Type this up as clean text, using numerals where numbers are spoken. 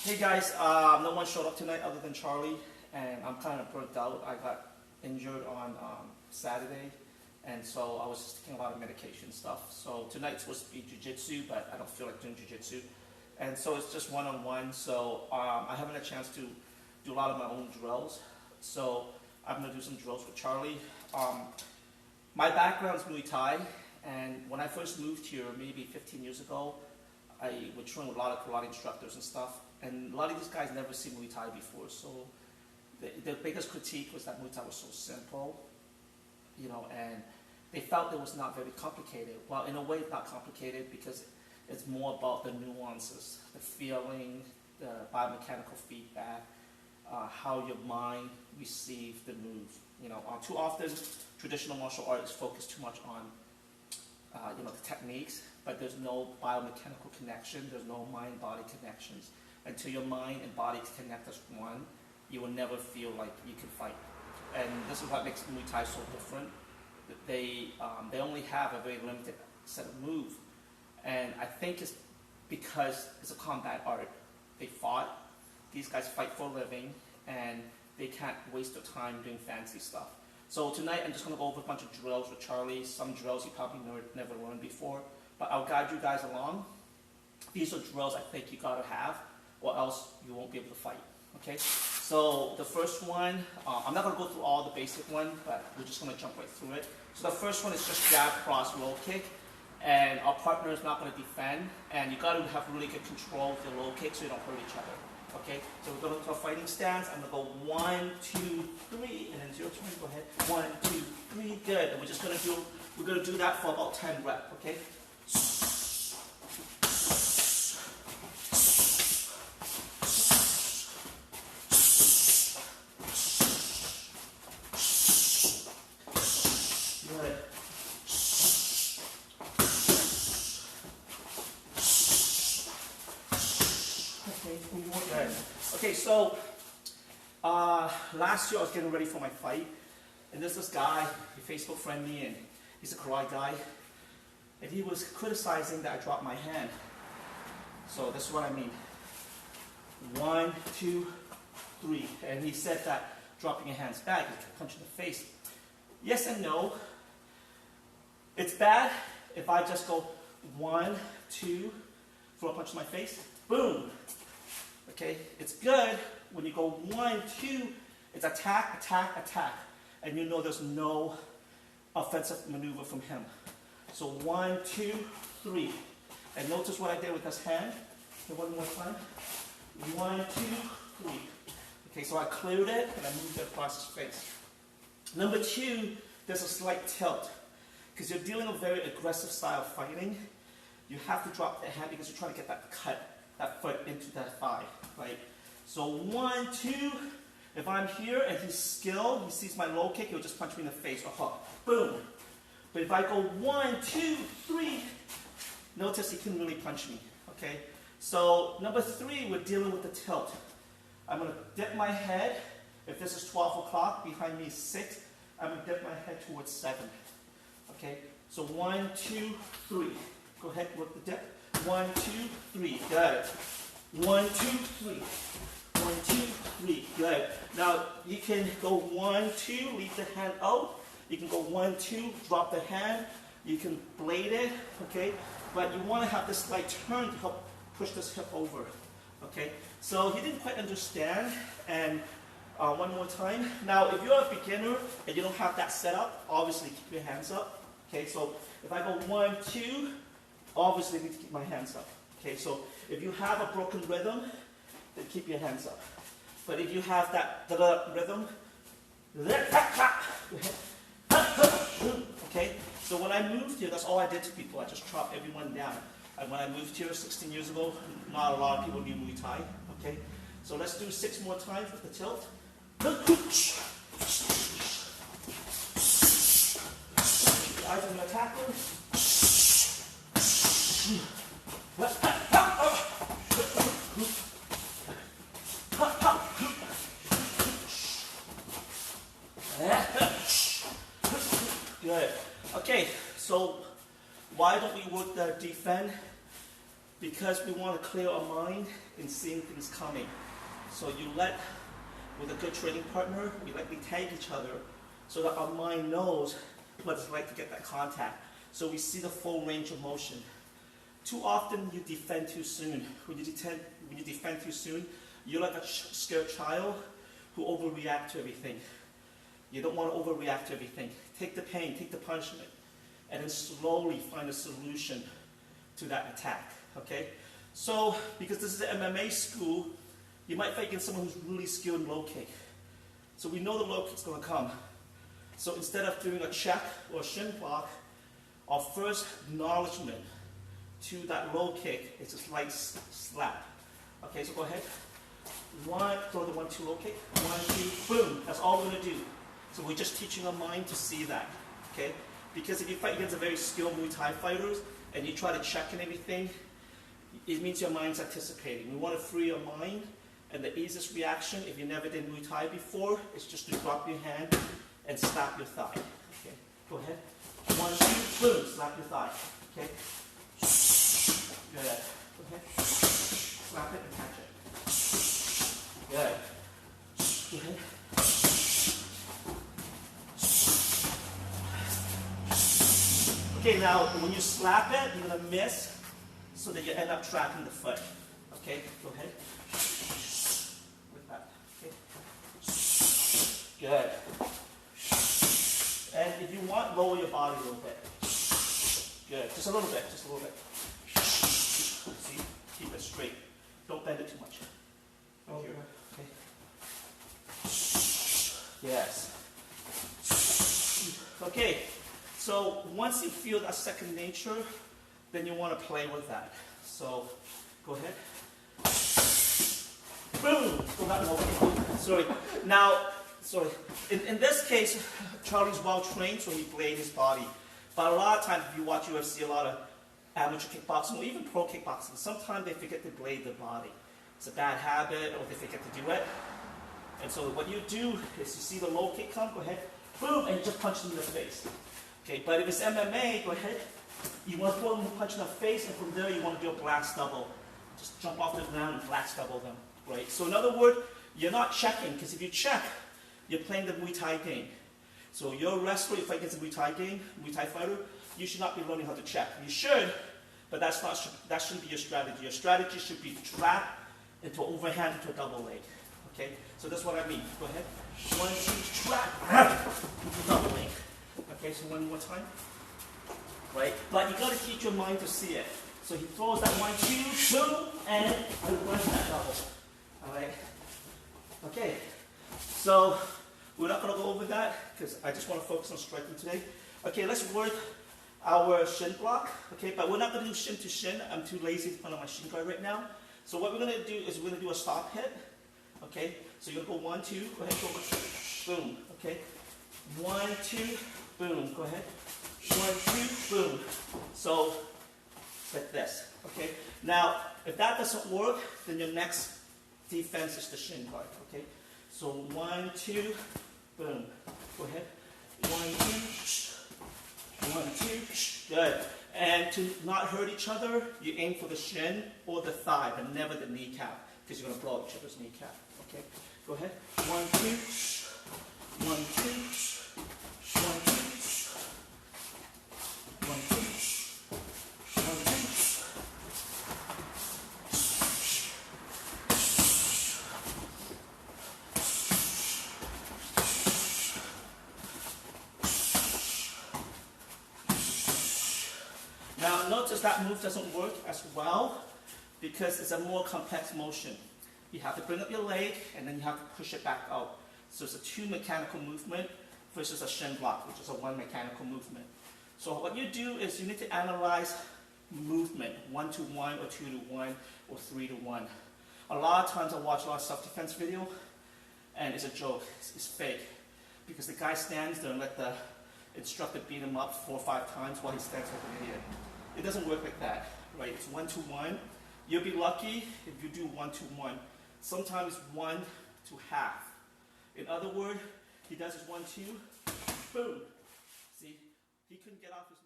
Hey guys, no one showed up tonight other than Charlie, and I'm kind of burnt out. I got injured on Saturday, and so I was just taking a lot of medication stuff. So tonight's supposed to be jiu-jitsu, but I don't feel like doing jiu-jitsu. And so it's just one-on-one, so I haven't had a chance to do a lot of my own drills. So I'm going to do some drills with Charlie. My background is Muay Thai, and when I first moved here, maybe 15 years ago, I would train with a lot of karate instructors and stuff. And a lot of these guys never seen Muay Thai before, so the biggest critique was that Muay Thai was so simple, and they felt it was not very complicated. Well, in a way, it's not complicated because it's more about the nuances, the feeling, the biomechanical feedback, how your mind receives the move. Too often, traditional martial arts focus too much on the techniques, but there's no biomechanical connection, there's no mind-body connections. Until your mind and body connect as one, you will never feel like you can fight. And this is what makes Muay Thai so different. They only have a very limited set of moves. And I think it's because it's a combat art. They fought, these guys fight for a living, and they can't waste their time doing fancy stuff. So tonight I'm just going to go over a bunch of drills with Charlie, some drills you probably never learned before, but I'll guide you guys along. These are drills I think you gotta have, or else you won't be able to fight, okay? So the first one, I'm not gonna go through all the basic one, but we're just gonna jump right through it. So the first one is just jab, cross, roll kick, and our partner is not gonna defend, and you gotta have really good control of your low kick so you don't hurt each other. Okay, so we're going to a fighting stance. I'm going to go 1, 2, 3, and then it's your turn. Go ahead. 1, 2, 3. Good. And we're going to do that for about 10 reps. Okay. Good. Okay, so last year I was getting ready for my fight, and there's this guy, he Facebook friended me, and he's a karate guy, and he was criticizing that I dropped my hand. So this is what I mean. 1, 2, 3, and he said that dropping your hand's bad, you can punch in the face. Yes and no. It's bad if I just go 1, 2, throw a punch in my face, boom. Okay, it's good when you go 1, 2, it's attack, attack, attack, and you know there's no offensive maneuver from him. So 1, 2, 3, and notice what I did with this hand. Okay, one more time. 1, 2, 3. Okay, so I cleared it and I moved it across his face. Number 2, there's a slight tilt because you're dealing with a very aggressive style of fighting. You have to drop the hand because you're trying to get that cut, that foot into that thigh, right? So 1, 2, if I'm here and he's skilled, he sees my low kick, he'll just punch me in the face, or hook, boom. But if I go 1, 2, 3, notice he couldn't really punch me, okay? So number 3, we're dealing with the tilt. I'm gonna dip my head. If this is 12 o'clock, behind me is 6, I'm gonna dip my head towards 7, okay? So 1, 2, 3. Go ahead, work the dip. 1, 2, 3, good. 1, 2, 3. 1, 2, 3, good. Now you can go 1, 2, leave the hand out. You can go 1, 2, drop the hand. You can blade it, okay? But you want to have this slight turn to help push this hip over, okay? So he didn't quite understand, and one more time. Now if you're a beginner and you don't have that set up, obviously keep your hands up, okay? So if I go 1, 2, obviously I need to keep my hands up. Okay, so if you have a broken rhythm, then keep your hands up. But if you have that rhythm, okay, so when I moved here, that's all I did to people. I just chopped everyone down. And when I moved here 16 years ago, not a lot of people knew Muay Thai. Okay, so let's do 6 more times with the tilt. Eyes on the attacker. Good. Okay, so why don't we work the defend? because we want to clear our mind in seeing things coming. So you let, with a good training partner, we lightly tag each other so that our mind knows what it's like to get that contact. So we see the full range of motion. Too often you defend too soon. When you defend too soon, you're like a scared child who overreacts to everything. You don't want to overreact to everything. Take the pain, take the punishment, and then slowly find a solution to that attack, okay? So, because this is an MMA school, you might fight against someone who's really skilled in low kick. So we know the low kick's going to come. So instead of doing a check or a shin block, our first acknowledgement to that low kick is a slight slap. Okay, so go ahead. One, throw the 1-2 low kick. 1, 2, boom. That's all we're going to do. So we're just teaching our mind to see that, okay? Because if you fight against a very skilled Muay Thai fighters and you try to check and everything, it means your mind's anticipating. We want to free your mind, and the easiest reaction, if you never did Muay Thai before, is just to drop your hand and slap your thigh. Okay, go ahead. 1, 2, boom, slap your thigh. Okay. Good. Go ahead. Slap it and catch it. Good. Go ahead. Okay, now when you slap it, you're going to miss so that you end up trapping the foot. Okay, go ahead. With that. Okay. Good. And if you want, lower your body a little bit. Good. Just a little bit. Just a little bit. See? Keep it straight. Don't bend it too much. Okay. Okay. Yes. Okay. So once you feel that second nature, then you want to play with that. So go ahead. Boom! Go back over. Sorry. Now, sorry. In this case, Charlie's well trained, so he played his body. But a lot of times, if you watch UFC, a lot of amateur kickboxing, or even pro kickboxing, sometimes they forget to blade their body. It's a bad habit, or they forget to do it. And so what you do is you see the low kick come, go ahead, boom, and you just punch them in the face. Okay, but if it's MMA, go ahead. You want to throw them a punch in the face, and from there you want to do a blast double. Just jump off the ground and blast double them, right? So in other words, you're not checking, because if you check, you're playing the Muay Thai game. So you're a wrestler, you fight against a Muay Thai game, Muay Thai fighter, you should not be learning how to check. You should, but that shouldn't be your strategy. Your strategy should be to trap into overhand into a double leg. Okay? So that's what I mean. Go ahead. 1, 2, trap into a double leg. Okay, so one more time. Right? But you gotta teach your mind to see it. So he throws that 1, 2, boom, and I run that double. Alright? Okay. So we're not gonna go over that because I just want to focus on striking today. Okay, let's work our shin block. Okay, but we're not gonna do shin to shin. I'm too lazy to put on my shin guard right now. So what we're gonna do is we're gonna do a stop hit. Okay, so you're gonna go 1, 2, go ahead, go, boom. Okay, 1, 2, boom. Go ahead, 1, 2, boom. So like this. Okay. Now, if that doesn't work, then your next defense is the shin guard. Okay. So 1, 2, boom. Go ahead. 1, 2, 1, 2. Good. And to not hurt each other, you aim for the shin or the thigh, but never the kneecap, because you're going to blow out each other's kneecap. Okay. Go ahead. 1, 2, 1, 2, 1, 2, 1, 2, 1, 2. Now notice that move doesn't work as well because it's a more complex motion. You have to bring up your leg and then you have to push it back out. So it's a 2 mechanical movement versus a shin block, which is a 1 mechanical movement. So what you do is you need to analyze movement, 1 to 1 or 2 to 1 or 3 to 1. A lot of times I watch a lot of self-defense video and it's a joke, it's fake. Because the guy stands there and let the instructor beat him up 4 or 5 times while he stands like an idiot. It doesn't work like that, right? It's 1 to 1. You'll be lucky if you do 1 to 1. Sometimes 1 to half. In other words, he does his 1, 2, boom. See, he couldn't get off his